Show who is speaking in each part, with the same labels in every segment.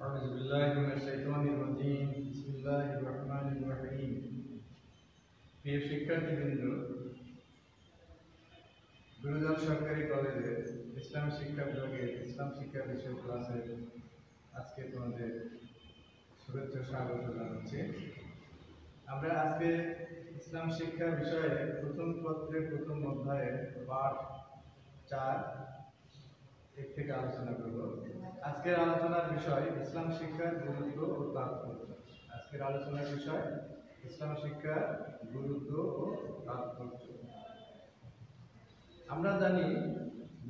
Speaker 1: أعوذ بالله من الشيطان الرجيم بسم الله الرحمن الرحيم প্রিয় শিক্ষার্থীবৃন্দ, গুরুদান সরকারি কলেজে ইসলাম শিক্ষা বিভাগের ইসলাম শিক্ষা বিষয় ক্লাসে আজকে তোমাদের শুভেচ্ছা স্বাগত জানাচ্ছি। আমরা আজকে ইসলাম শিক্ষা বিষয়ে প্রথম পত্রের প্রথম অধ্যায়ে পাঠ 4 থেকে আলোচনা করব। আজকের আলোচনার বিষয় ইসলাম শিক্ষার গুরুত্ব ও তাৎপর্য। আজকের আলোচনার বিষয় ইসলাম শিক্ষার গুরুত্ব ও তাৎপর্য। আমরা জানি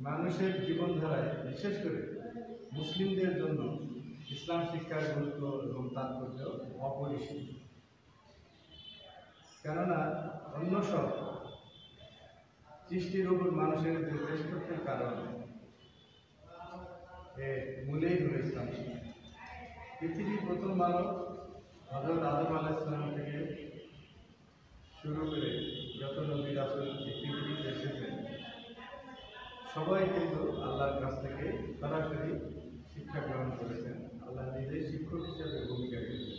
Speaker 1: মানুষের জীবনধারায় বিশেষ করে মুসলিমদের জন্য ইসলাম শিক্ষার গুরুত্ব এবং তাৎপর্য অপরিসীম। কেননা অন্য সব সৃষ্টির উপর মানুষের যে শ্রেষ্ঠত্বের কারণ মূলেই হল ইসলাম শিক্ষা। পৃথিবীর প্রথম মানব হযরত আদম আলাইহিস সালাম থেকে শুরু করে যত নবী রাসূল পৃথিবীতে এসেছেন সবাই কিন্তু আল্লাহর কাছ থেকে সরাসরি শিক্ষা গ্রহণ করেছেন। আল্লাহ নিজেই শিক্ষক হিসেবে ভূমিকা রেখেছেন।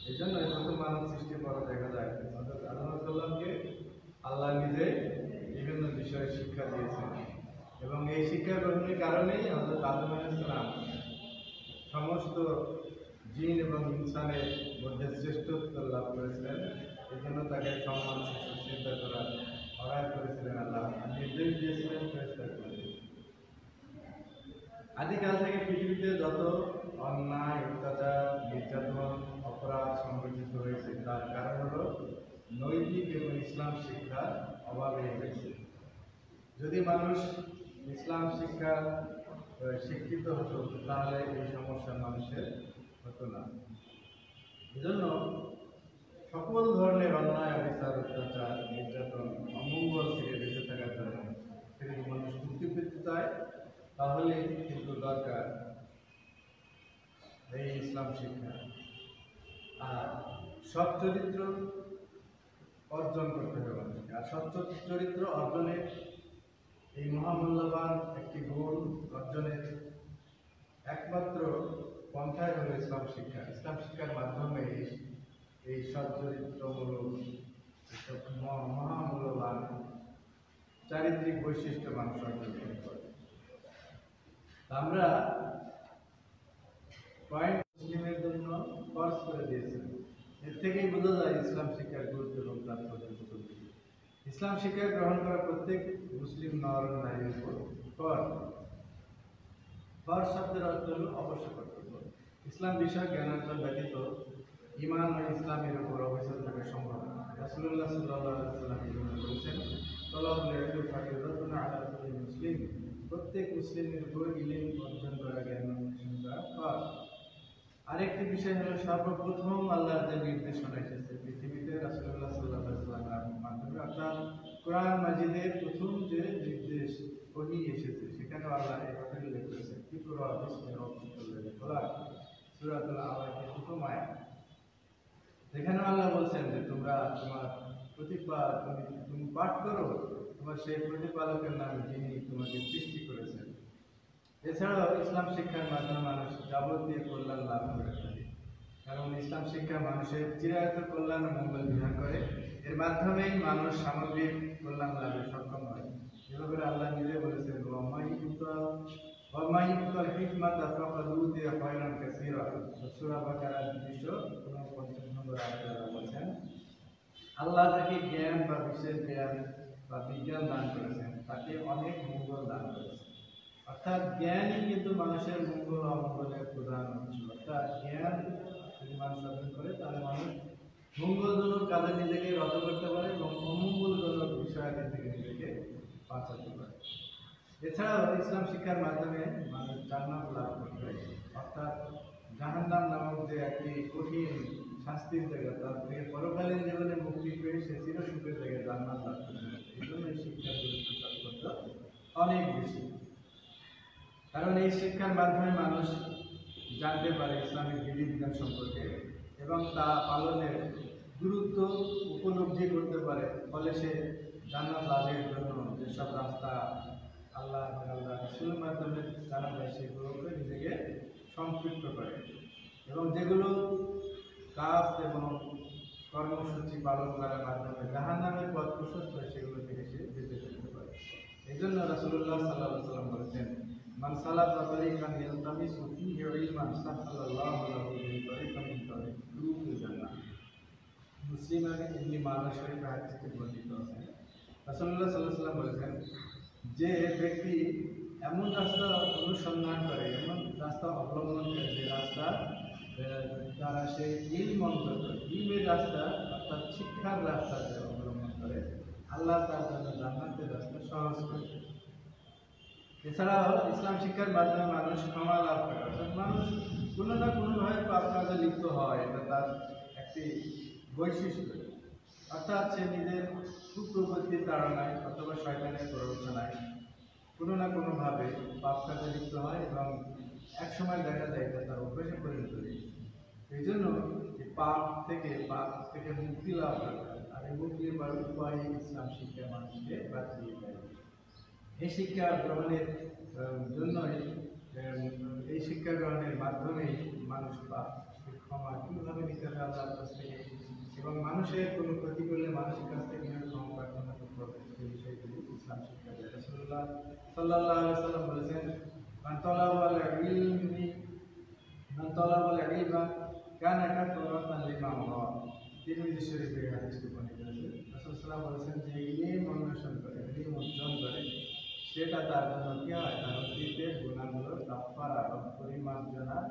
Speaker 1: এই জন্য প্রথম মানব সৃষ্টির পর দেখা যায় হযরত আদম আলাইহিস সালামকে আল্লাহ নিজে বিভিন্ন বিষয়ে শিক্ষা দিয়েছেন এবং এই শিক্ষা গ্রহণের কারণেই হযরত আদম আলাইহিস সালাম সমস্ত জিন এবং ইনসানের মধ্যে শ্রেষ্ঠত্ব লাভ করেছিলেন। এই জন্য তাকে সম্মান সুশ্রুষিত করার অর্ডার করেছিলেন আল্লাহ, নির্দেশ দিয়েছিলেন ফেরেশতাদের। আদিকাল থেকে পৃথিবীতে যত অন্যায়, অত্যাচার, নির্যাতন, অপরাধ সংঘটিত হয়েছে তার কারণ হল নৈতিক এবং ইসলাম শিক্ষার অভাবে হয়েছে। যদি মানুষ ইসলাম শিক্ষা শিক্ষিত হতো তাহলে এই সমস্যা মানুষের হতো না। এজন্য সকল ধরনের অন্যায়, অবিচার, অত্যাচার, নির্যাতন, অমঙ্গল থেকে বেঁচে থাকার জন্য যদি মানুষ মুক্তি পেতে চায় তাহলে কিন্তু দরকার এই ইসলাম শিক্ষা। আর সৎ চরিত্র অর্জন করতে হবে মানুষকে। আর সৎ চরিত্র অর্জনের এই মহামূল্যবান একটি গুণ অর্জনের একমাত্র পন্থাই হল ইসলাম শিক্ষা। ইসলাম শিক্ষার মাধ্যমে এই সচ্চরিত্রমূলক মহামূল্যবান চারিত্রিক বৈশিষ্ট্য মানুষ অর্জন করতে পারে। আমরা পয়েন্ট মুসলিমের জন্য ফরজ করে দিয়েছেন। এর থেকেই বোঝা যায় ইসলাম শিক্ষার গুরুত্ব এবং তাৎপর্য। ইসলাম শিক্ষা গ্রহণ করা প্রত্যেক মুসলিম নর নারীর উপর ফরজ। ফরজ শব্দের অর্থ হল অবশ্য কর্তব্য। ইসলাম বিষয়ক জ্ঞান অর্জন ব্যতীত ঈমান ও ইসলামের উপর অবিচল থাকা সম্ভব না। রাসূলুল্লাহ সাল্লাল্লাহু আলাইহি ওয়াসাল্লাম বলেছেন, তলাবুল ইলমি ফারিদাতুন আলা কুল্লি মুসলিম, প্রত্যেক মুসলিমের উপর ইলম অর্জন করা, জ্ঞান অন্বেষণ করা ফরজ। আরেকটি বিষয় হলো সর্বপ্রথম আল্লাহর যে নির্দেশনা এসেছে পৃথিবীতে রাসূলুল্লাহ সাল্লাল্লাহু আলাইহি ওয়াসাল্লামের মাধ্যমে, অর্থাৎ কোরআন মাজিদের প্রথম যে নির্দেশ ওহী এসেছে সেখানে আল্লাহ এই কথা উল্লেখ করেছেন, ইকরা বিসমি রাব্বিকাল্লাযী খলাক, সূরাতুল আলাকের প্রথম আয়াত। যেখানে আল্লাহ বলছেন যে তোমরা তোমার তুমি পাঠ করো তোমার সেই প্রতিপালকের নামে যিনি তোমাকে সৃষ্টি করেছেন। এছাড়াও ইসলাম শিক্ষার মাধ্যমে মানুষ যাবতীয় কল্যাণ লাভ করে থাকে। কারণ ইসলাম শিক্ষা মানুষের চিরায়ত কল্যাণ ও মঙ্গল বিধান করে। এর মাধ্যমেই মানুষ সামগ্রিক কল্যাণ লাভে সক্ষম হয়। এভাবে আল্লাহ নিজে বলেছেন, ওয়ামাইয়ুতাল হিকমাতা ফাকাদ উতিয়া খায়রান কাসীরা, সূরা বাকারার 249 নম্বর আয়াতে আল্লাহ বলেছেন, আল্লাহ যাকে জ্ঞান বা বিশেষ জ্ঞান বা বিজ্ঞান দান করেছেন তাকে অনেক মঙ্গল দান করেছেন। অর্থাৎ জ্ঞানই কিন্তু মানুষের মঙ্গল অমঙ্গলের প্রধান উৎস। অর্থাৎ জ্ঞান যদি মানুষ অর্জন করে তাহলে মানুষ মঙ্গলজনক কাজে নিজেকে রত করতে পারে এবং অমঙ্গলজনক বিষয়াদি থেকে নিজেকে বাঁচাতে পারে। এছাড়াও ইসলাম শিক্ষার মাধ্যমে মানুষ জান্নাত লাভ করবে। অর্থাৎ জাহান্নাম নামক যে একটি কঠিন শাস্তির জায়গা তার থেকে পরকালীন জীবনে মুক্তি পেয়ে সে চিরসুখের জায়গায় জান্নাত লাভ করবে। এই জন্য এই শিক্ষার গুরুত্ব তাৎপর্য অনেক বেশি। কারণ এই শিক্ষার মাধ্যমে মানুষ জানতে পারে ইসলামের বিধিবিধান সম্পর্কে এবং তা পালনের গুরুত্ব উপলব্ধি করতে পারে। ফলে সে জান্নাত লাভের জন্য যেসব রাস্তা আল্লাহ রাসূলের মাধ্যমে জানা যায় সেগুলোকে নিজেকে সম্পৃক্ত করে এবং যেগুলো কাজ এবং কর্মসূচি পালন করার মাধ্যমে জাহান্নামের পথ প্রশস্ত হয় সেগুলো থেকে সে বেঁচে থাকতে পারে। এই জন্য রাসূলুল্লাহ সাল্লাল্লাহু আলাইহি ওয়াসাল্লাম বলেছেন, মান সালাকা তারিকান ইয়ালতামিসু ফীহি ইলমান সাহহালাল্লাহু লাহু বিহি তারিকান মিন তুরুকিল জান্নাহ। মুসলিম ইবনে মাজাহ শরীফে হাদিসটি বর্ণিত আছে। রাসূলুল্লাহ সাল্লাল্লাহু আলাইহি ওয়াসাল্লাম বলেছেন, যে ব্যক্তি এমন রাস্তা অনুসন্ধান করে, এমন রাস্তা অবলম্বন করে, যে রাস্তা দ্বারা সে ইলমের রাস্তা অর্থাৎ শিক্ষার রাস্তা অবলম্বন করে, আল্লাহ তার জন্য জান্নাতের রাস্তা সহজ করে। এছাড়াও ইসলাম শিক্ষার মাধ্যমে মানুষ ক্ষমা লাভ করে, অর্থাৎ মানুষ কোনো না কোনোভাবে পাপ কাজে লিপ্ত হয়, এটা তার একটি বৈশিষ্ট্য। অর্থাৎ সে নিজের কুপ্রবৃত্তির তাড়নায় অথবা শয়তানের প্ররোচনায় কোনো না কোনোভাবে পাপ কাজে লিপ্ত হয় এবং একসময় দেখা যায় এটা তার অভ্যাসে পরিণত হয়ে। এই জন্য পাপ থেকে মুক্তি লাভ দরকার, আর এই মুক্তির উপায় ইসলাম শিক্ষা মানুষকে বাঁচিয়ে দেয়। এই শিক্ষা গ্রহণের জন্যই এই শিক্ষা গ্রহণের মাধ্যমেই মানুষ পাপ ক্ষমা কীভাবে নিতে হবে আল্লাহর কাছ থেকে, এবং মানুষের কোনো ক্ষতি করলে মানুষের কাছ থেকে ক্ষমা প্রার্থনা করতে হবে, সেই বিষয়গুলি ইসলাম শিক্ষা দেয়। রাসূলুল্লাহ সাল্লাল্লাহু আলাইহি ওয়াসাল্লাম বলেছেন, মান তালাবাল ইলমা কানা কাফারাতান লিমা ওয়া। তিরমিজি শরীফে এই হাদিসটি বর্ণিত আছে। রাসূল সাল্লাল্লাহু আলাইহি ওয়াসাল্লাম যে ইলম অন্বেষণ করে, ইলম অর্জন করে, সেটা তার জন্য কি হয়, তার অতীতের গুনাহগুলোর কাফারা এবং পরিমার্জনার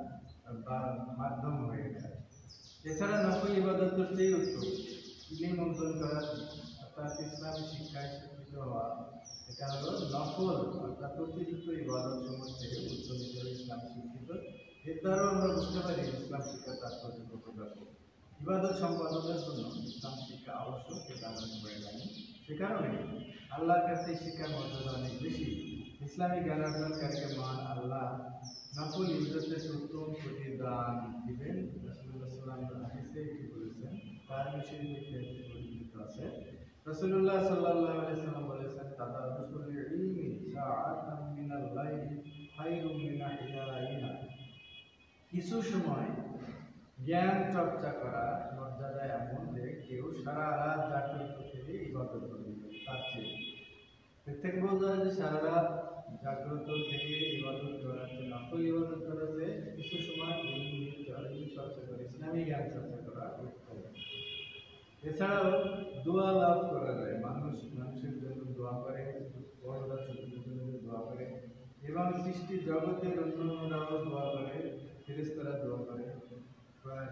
Speaker 1: মাধ্যম হয়ে যায়। এছাড়া নফল ইবাদত করতেই উত্তম ইলম অর্জন করা, অর্থাৎ ইসলামী শিক্ষায় শিক্ষিত হওয়া, এটা হলো নফল অর্থাৎ অতিরিক্ত ইবাদত সমূহ থেকে উত্তম হিসেবে ইসলাম শিক্ষিত। এর দ্বারাও আমরা বুঝতে পারি ইসলাম শিক্ষা তাৎপর্য কতটুকু। ইবাদত সম্পাদনের জন্য ইসলাম শিক্ষা আবশ্যক, এটা আমরা সবাই জানি। সে কারণে আল্লাহর কাছে শিক্ষার মর্যাদা অনেক বেশি। ইসলামী জ্ঞান অর্জনকারীকে মহান আল্লাহ নফল ইবাদতের উত্তম প্রতিদান দিবেন। রাসূলুল্লাহ সাল্লাল্লাহু আলাইহি ওয়াসাল্লাম হাদিসে এটি বলেছেন, তার বিষয়ে উল্লেখিত আছে। রাসূলুল্লাহ সাল্লাল্লাহু আলাইহি ওয়াসাল্লাম বলেছেন, তাদাররুসুল ইলমি সাআতান মিনাল লাইলি খায়রুম মিন ইহদাইনা। কিছু সময় জ্ঞান চর্চা করা মর্যাদা এমন যে কেউ সারা রাত জাগ্রত থেকে ইবাদত করবে, তার চেয়ে। এর থেকে বোঝা যায় যে সারা রাত জাগ্রত থেকে ইবাদত করা, নফল ইবাদত করাতে কিছু সময় ইলম চর্চা করে, ইসলামী জ্ঞান চর্চা করা উত্তম। এছাড়াও দোয়া লাভ করা যায়, মানুষের জন্য দোয়া করে, বড়রা ছোটদের জন্য দোয়া করে, এবং সৃষ্টি জগতের অন্যরাও দোয়া করে, ফেরেশতারা দোয়া করে,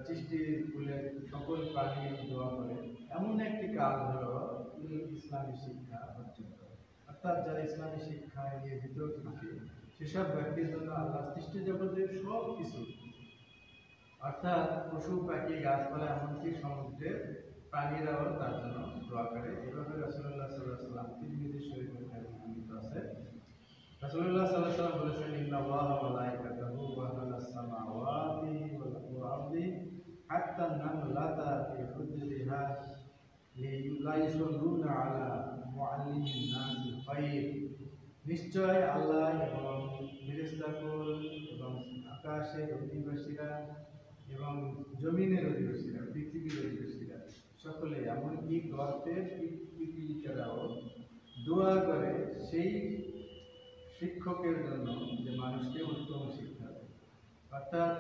Speaker 1: সৃষ্টি ফুলের সকল প্রাণী দোয়া করে। এমন একটি কাজ হলো ইসলামী শিক্ষা অর্জন করা। অর্থাৎ যারা ইসলামী শিক্ষায় নিয়োজিত থাকে সেসব ব্যক্তির জন্য আল্লাহ সৃষ্টি জগতের সব কিছু, অর্থাৎ পশু পাখি গাছপালা এমনকি সমুদ্রের প্রাণীরাও তার জন্য দোয়া করে। এভাবে রাসূলুল্লাহ সাল্লাল্লাহু আলাইহি ওয়াসাল্লাম তিরমিজি শরীফে বর্ণিত আছে। রাসূলুল্লাহ সাল্লাল্লাহু আলাইহি ওয়াসাল্লাম বলেছেন, ইন্নাল্লাহা ওয়া মালাইকাতাহু ওয়া আহলাস সামাওয়াতি ওয়াল আরদি হাত্তা নামলাতা ফি হুজরিহা লা ইউসাল্লুনা আলা মুআল্লিমিন নাসিল খায়র। নিশ্চয় আল্লাহ এবং ফেরেশতাকুল এবং আকাশের অধিবাসীরা এবং জমিনের অধিবাসীরা, পৃথিবীর অধিবাসীরা সকলে, এমনকি গর্তের পিপীলিকারাও দোয়া করে সেই শিক্ষকের জন্য যে মানুষকে উত্তম শিক্ষা দেয়। অর্থাৎ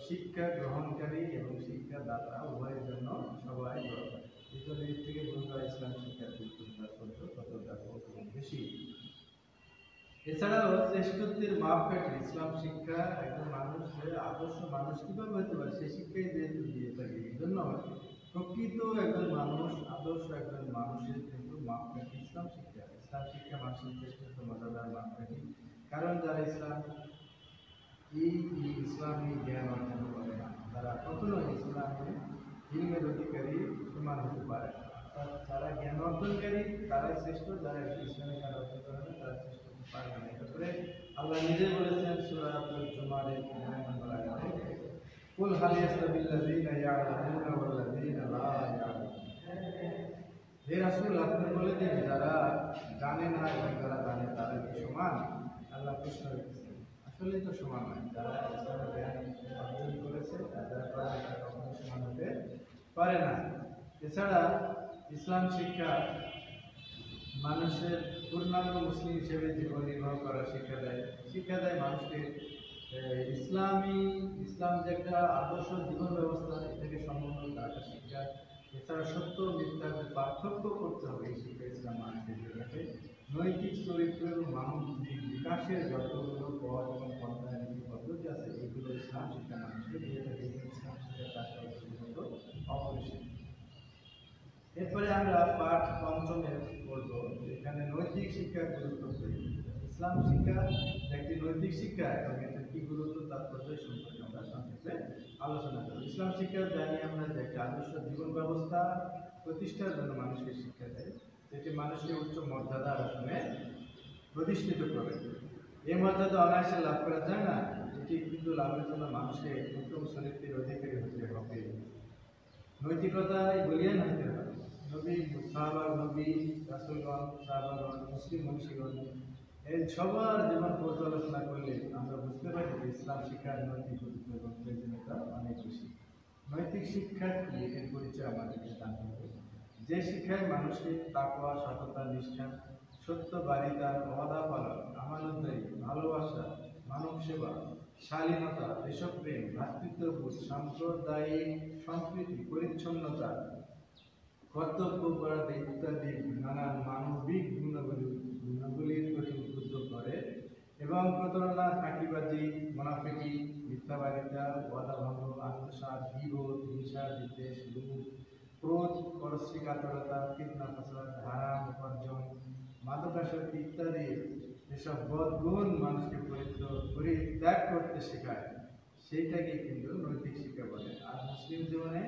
Speaker 1: শিক্ষা গ্রহণকারী এবং শিক্ষাদাতা উভয়ের জন্য সবাই দোয়া করে। এই জন্য এর থেকে বোঝা ইসলাম শিক্ষার তাৎপর্য কতটা বেশি। এছাড়াও শ্রেষ্ঠত্বের মাপকাঠি ইসলাম শিক্ষা, একজন মানুষের আদর্শ মানুষ কিভাবে হতে পারে সেই শিক্ষাই যেহেতু দিয়ে থাকে, এই জন্য প্রকৃত একজন মানুষ, আদর্শ একজন মানুষের কিন্তু মাপকাঠি ইসলাম শিক্ষা। ইসলাম শিক্ষা মানুষের শ্রেষ্ঠত্ব মর্যাদার মাপকাঠি। কারণ যারা ইসলামী জ্ঞান অর্জন করে না, তারা কখনো ইসলামী ইলমের অধিকারী সমান হতে পারে না। অর্থাৎ যারা জ্ঞান অর্জনকারী তারাই শ্রেষ্ঠ, যারা ইসলামী জ্ঞান অর্জন করে না তারা শ্রেষ্ঠ হতে পারে না। এরপরে আল্লাহ নিজে বলেছেন সূরাতুল জুমারের 9 নম্বর আয়াতে, কুল হাল ইয়াস্তাবিল্লাযীনা ইয়ালামুনা ওয়াল্লাযীনা লা ইয়ালামুন। হে রাসূল, আপনি বলে দিন, যারা জানে না এবং যারা জানে তারা কি সমান? আল্লাহ প্রশ্ন করেছেন। আসলে তো সমান নয়। যারা ইসলামের জ্ঞান অর্জন করেছে আর যারা করে না তারা কখনো সমান হতে পারে না। এছাড়া ইসলাম শিক্ষা মানুষের পূর্ণাঙ্গ মুসলিম হিসেবে জীবন নির্বাহ করার শিক্ষা দেয় মানুষকে ইসলাম যে একটা আদর্শ জীবন ব্যবস্থা, এ থেকে সম্পূর্ণ একটা শিক্ষা। এছাড়া সত্য মিথ্যার পার্থক্য করতে হবে, এই শিক্ষা ইসলাম মানুষকে দিয়ে থাকে। নৈতিক চরিত্র এবং মানবিক বিকাশের যতগুলো পথ এবং পন্থায় নীতি পদ্ধতি আছে, এইগুলো ইসলাম শিক্ষা মানুষকে দিয়ে থাকে। ইসলাম শিক্ষা তার অপরিসীম। এরপরে আমরা পাঠ পঞ্চমে বলব, এখানে নৈতিক শিক্ষার গুরুত্ব। ইসলাম শিক্ষা একটি নৈতিক শিক্ষা এবং এতে কি গুরুত্ব তাৎপর্য সম্পর্কে আমরা সংক্ষেপে আলোচনা করব। ইসলাম শিক্ষা জানি আমরা যে একটি আদর্শ জীবন ব্যবস্থা প্রতিষ্ঠার জন্য মানুষকে শিক্ষা দেয়, যেটি মানুষকে উচ্চ মর্যাদার আসনে প্রতিষ্ঠিত করে। এই মর্যাদা অনায়াসে লাভ করা যায় না, এটি কিন্তু লাভের জন্য মানুষকে উত্তম চরিত্রের অধিকারী হতে হবে, নৈতিকতায় বলিয়ান হতে হবে। নবী রাসূলগণ, সাহাবাগণ, মুসলিম মনীষীগণ এই সবার জীবন পর্যালোচনা করলে আমরা বুঝতে পারি যে ইসলাম শিক্ষার নৈতিক গুরুত্ব এবং প্রয়োজনীয়তা অনেক বেশি। নৈতিক শিক্ষা কি, এর পরিচয় আমাদেরকে জানতে হবে। যে শিক্ষায় মানুষকে তাকওয়া, সততা, নিষ্ঠা, সত্যবাদিতা, ওয়াদা পালন, আমানতদারি, ভালোবাসা, মানব সেবা, শালীনতা, দেশপ্রেম, ভ্রাতৃত্ববোধ, সাম্প্রদায়িক সম্প্রীতি, পরিচ্ছন্নতা, কর্তব্য করাতে ইত্যাদি নানান মানবিক গুণাবলীর প্রতি উদ্বুদ্ধ করে এবং প্রতারণা, ফাঁকিবাজি, মুনাফিকি, মিথ্যাবাদিতা, ওয়াদা ভঙ্গ, আত্মসাৎ, গীবত, হিংসা, বিদ্বেষ, লোভ, ক্রোধ, পরশ্রীকাতরতা, ফিতনা ফাসাদ, হারাম উপার্জন, মাদকাসক্তি ইত্যাদি এসব বদগুণ মানুষকে পরিত্যাগ করতে শেখায়, সেইটাকে কিন্তু নৈতিক শিক্ষা বলে। আর মুসলিম জীবনে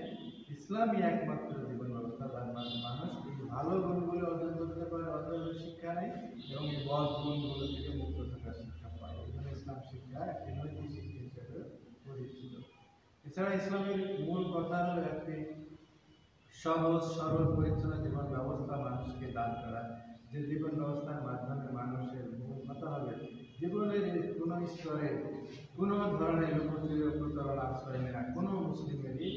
Speaker 1: ইসলামই একমাত্র জীবন ব্যবস্থা যার মানুষ এই ভালো গুণগুলো অর্জন করতে পারে, অর্জন শিক্ষা নেই এবং এই বদ গুণগুলো থেকে মুক্ত থাকার শিক্ষা পায়। এই জন্য ইসলাম শিক্ষা একটি নৈতিক শিক্ষা হিসেবে পরিচিত। এছাড়া ইসলামের মূল কথা হলো একটি সহজ সরল পরিচ্ছন্ন জীবন ব্যবস্থা মানুষকে দান করা, যে জীবন ব্যবস্থার মাধ্যমে মানুষের মূল কথা হবে জীবনের কোনো স্তরে কোনো ধরনের লুকোচুরি ও প্রতারণা আশ্রয় নেওয়া কোনো মুসলিমেরই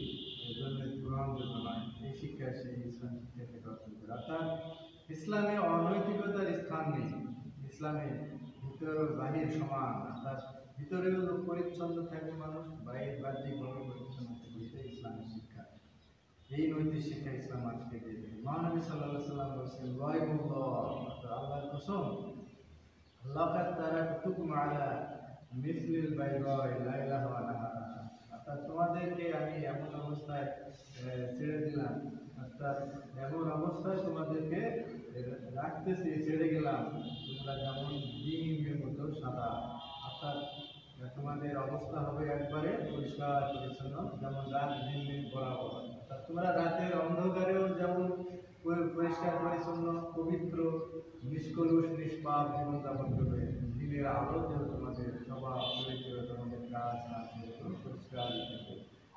Speaker 1: জন্য গ্রহণযোগ্য নয়। এই শিক্ষা সেই ইসলাম শিক্ষা থেকে অর্জন করে। অর্থাৎ ইসলামে অনৈতিকতার স্থান নেই। ইসলামে ভিতর বাহির সমান, অর্থাৎ ভিতরেও পরিচ্ছন্ন থাকবে মানুষ, বাইরের বাহ্যিকভাবে পরিচ্ছন্ন থাকবে, এটাই ইসলামের শিক্ষা। এই নৈতিক শিক্ষা ইসলাম মানুষকে দিয়ে দেবে। মহানবী সাল্লাল্লাহু আলাইহি ওয়াসাল্লাম বলেছেন, আল্লাহর কসম, লাকাদ তারাকতুকুম আলা মিসলিল বাইদাই লাইলাহা ওয়া নাহারাহা, অর্থাৎ তোমাদেরকে আমি এমন অবস্থায় ছেড়ে দিলাম, অর্থাৎ এমন অবস্থায় তোমাদেরকে রাখতেছি, ছেড়ে গেলাম, তোমরা যেমন দিনের মতো সাদা, অর্থাৎ তোমাদের অবস্থা হবে একবারে পরিষ্কার পরিচ্ছন্ন, যেমন রাত দিন বরাবর। অর্থাৎ তোমরা রাতের অন্ধকারেও যেমন পরিষ্কার পরিচ্ছন্ন, পবিত্র, নিষ্কলুষ, নিষ্পাপ জীবনযাপন করবে, দিনের আলোতেও তোমাদের স্বভাব চরিত্র, তোমাদের কাজ পরিষ্কার থাকবে।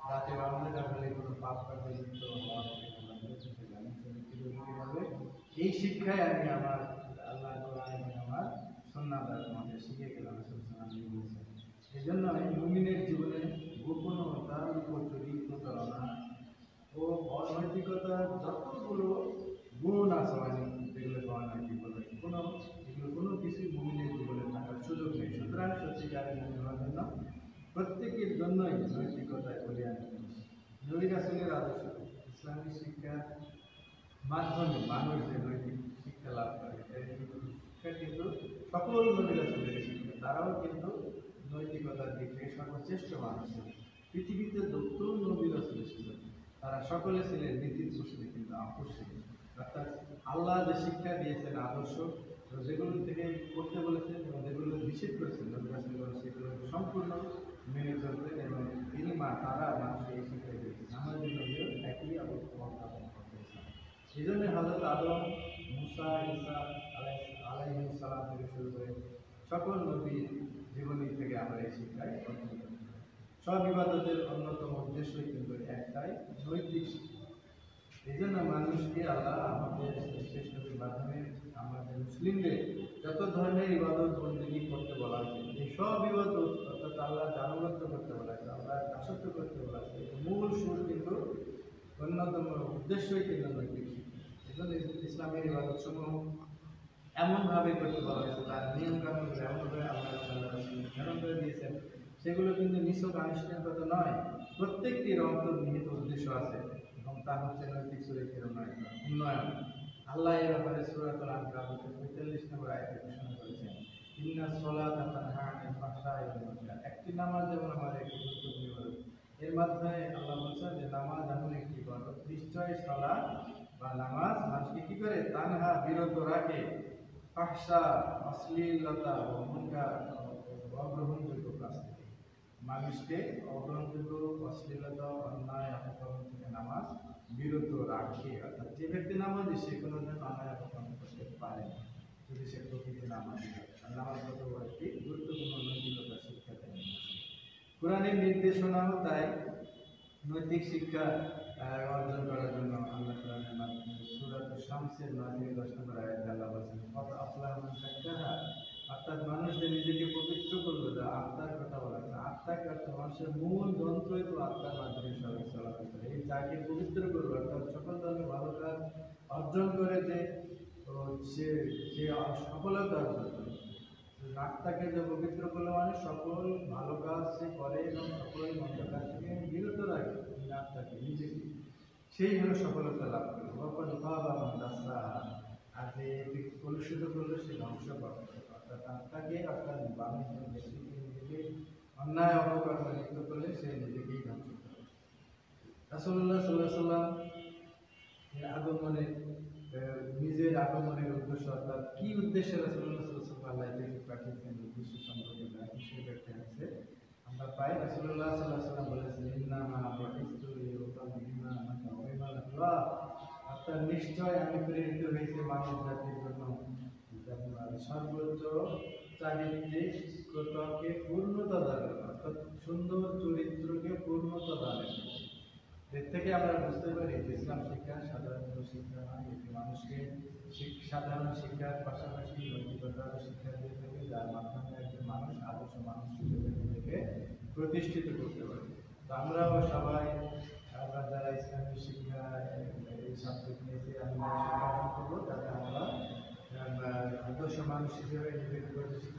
Speaker 1: রাতের অন্ধকার হলে কোনো পাপ কাজে লিপ্ত হওয়া থেকে তোমরা বিরত থাকবে, আমি চরিত্র হবে। এই শিক্ষায় আমি আমার আল্লাহ কোরআন এবং আমার সুন্নাহ দ্বারা তোমাদের শিখে গেলাম। এই জন্য মুমিনের জীবনে গোপনতা, লুকোচুরি, প্রতারণা ও অনৈতিকতার যতগুলো গুণ আছে, যেগুলো অনৈতিক বলে এগুলো কোনো কিছুই মুমিনের জীবনে থাকার সুযোগ নেই। সুতরাং সত্যিকারের মুমিন হওয়ার জন্য প্রত্যেকের জন্যই নৈতিকতায় বলিয়ান নবী রাসূলের আদর্শ ইসলামী শিক্ষার মাধ্যমে মানুষ যে নৈতিক শিক্ষা লাভ করে, শিক্ষা কিন্তু সকল নবী রাসূলের শিক্ষা, তারাও কিন্তু নৈতিকতার দিক থেকে সর্বশ্রেষ্ঠ মানুষ। পৃথিবীতে যত নবী রাসূল ছিল তারা সকলে ছিলেন নীতির পুষ্টি কিন্তু আকর্ষণ, অর্থাৎ আল্লাহ যে শিক্ষা দিয়েছেন আদর্শ, যেগুলো থেকে করতে বলেছেন এবং যেগুলো নিষেধ করেছেন নবী রাসূলগণ সেগুলো সম্পূর্ণ মেনে চলতেন এবং তিনি তারা মানুষকে এই শিক্ষা দিয়েছেন। আমাদের নবীও একই অবস্থাপন করতেছেন। এই জন্য হযরত আদম, মুসা, ঈসা আলাইহিস সালাম থেকে শুরু করে সকল নবীর জীবনী থেকে আমরা এই শিক্ষায় অর্জন করি। সব ইবাদতের অন্যতম উদ্দেশ্যই কিন্তু একটাই, নৈতিক শিক্ষা। এই জন্য মানুষকে আল্লাহ আমাদের শেষ নবীর মাধ্যমে আমাদের মুসলিমদের যত ধরনের ইবাদত বন্দেগী করতে বলা হয়েছে, এই সব ইবাদত আল্লাহর আনুগত্য করতে বলা হয়েছে, আল্লাহর দাসত্ব করতে বলা হয়েছে। মূল সুর কিন্তু অন্যতম উদ্দেশ্যই কিন্তু নৈতিক শিক্ষা। এজন্য ইসলামের ইবাদত সমূহ এমনভাবে করতে বলা হয়েছে, তার নিয়ম কানুনগুলো এমনভাবে আল্লাহ নির্ধারণ করে দিয়েছেন, সেগুলো কিন্তু নিছক আনুষ্ঠানিকতা নয়, প্রত্যেকটির অন্তর্নিহিত উদ্দেশ্য আছে এবং তা হচ্ছে নৈতিক চরিত্রের উন্নয়ন। আল্লাহ এর ব্যাপারে সূরাতুল আনকাবুতের ৪৫ নম্বর আয়াতে ঘোষণা করেছেন, ইন্নাস সালাতা তানহা আনিল ফাহশাই ওয়াল মুনকার। একটি নামাজ যেমন আমাদের একটি গুরুত্বপূর্ণ ইবাদত, এর মাধ্যমে আল্লাহ বলছেন যে নামাজ এমন একটি ইবাদত, নিশ্চয়ই সালাত বা নামাজ মানুষকে কি করে, তানহা বিরত রাখে, ফাহশা অশ্লীলতা ও মুনকার অগ্রহণযোগ্য কাজ থেকে। মানুষকে অগ্রহণযোগ্য অশ্লীলতা অন্যায় অপকর্ম থেকে নামাজ বিরত রাখে। অর্থাৎ যে ব্যক্তি নামাজি সে কোনো দিন অন্যায় অপকর্ম করতে পারে না, যদি সে প্রকৃতি নামাজি হয়। নামাজ কত বড় একটি গুরুত্বপূর্ণ নৈতিকতা শিক্ষা দেয়। কোরআনের নির্দেশনাও তাই নৈতিক শিক্ষা অর্জন করার জন্য আল্লাহ কোরআনের মাধ্যমে সূরাত শামসের ৯-১০ নম্বর আয়াতে আল্লাহ বলেছেন, কত আফলাহা মান যাক্কাহা, অর্থাৎ মানুষ যে নিজেকে পবিত্র করলো, যা আত্মার কথা বলা হয়েছে। আত্মাকে অর্থাৎ মানুষের মূল যন্ত্রই তো আত্মার মাধ্যমে সবাই চলাচল করে। এই যাকে পবিত্র করলো, অর্থাৎ সকল ধরনের ভালো কাজ অর্জন করে যে সে সফলতা অর্জন করে। আত্মাকে যে পবিত্র করলো মানে সকল ভালো কাজ সে করে এবং সকল মন্দ কাজ থেকে বিরত রাখে আত্মাকে, নিজেকে, সেই হলো সফলতা লাভ করলো। আর যে কলুষিত করলো সে ধ্বংস করলো, অর্থাৎ আত্মাকে অর্থাৎ নিজেকে অন্যায় অপকর্মে লিপ্ত করলে সে নিজেকেই ধ্বংস করে। রাসূলুল্লাহ সাল্লাল্লাহু আলাইহি ওয়াসাল্লাম আগমনের নিজের আগমনের উদ্দেশ্য, অর্থাৎ কি উদ্দেশ্যে রাসূলুল্লাহ সাল্লাল্লাহু আলাইহি ওয়াসাল্লাম আল্লাহ তাকে পাঠিয়েছেন, উদ্দেশ্য সম্পর্কে বিষয় ব্যাখ্যা আছে। আমরা পাই রাসূলুল্লাহ সাল্লাল্লাহু আলাইহি ওয়াসাল্লাম বলেছেন, ইন্নামা বুইসতু লিউতাম্মিমা মাকারিমাল্লাহ, অর্থাৎ নিশ্চয় আমি প্রেরিত হয়েছি মানব জাতির জন্য সর্বোচ্চ চারিত্রিক কর্তব্যকে পূর্ণতা দানের, অর্থাৎ সুন্দর চরিত্রকে পূর্ণতা দানের। এর থেকে আমরা বুঝতে পারি যে ইসলাম শিক্ষা সাধারণ শিক্ষা নয়, এটি মানুষকে সাধারণ শিক্ষার পাশাপাশি নৈতিকতার শিক্ষা দিয়ে থাকে, যার মাধ্যমে একজন মানুষ আদর্শ মানুষ হিসেবে নিজেকে প্রতিষ্ঠিত করতে পারে। তো আমরাও সবাই, আমরা যারা ইসলামী শিক্ষা এই সাবজেক্ট নিয়েছি, আমরা শিক্ষা করবো যাতে আমরা আদর্শ মানুষ হিসেবে নিজেকে প্রতিষ্ঠিত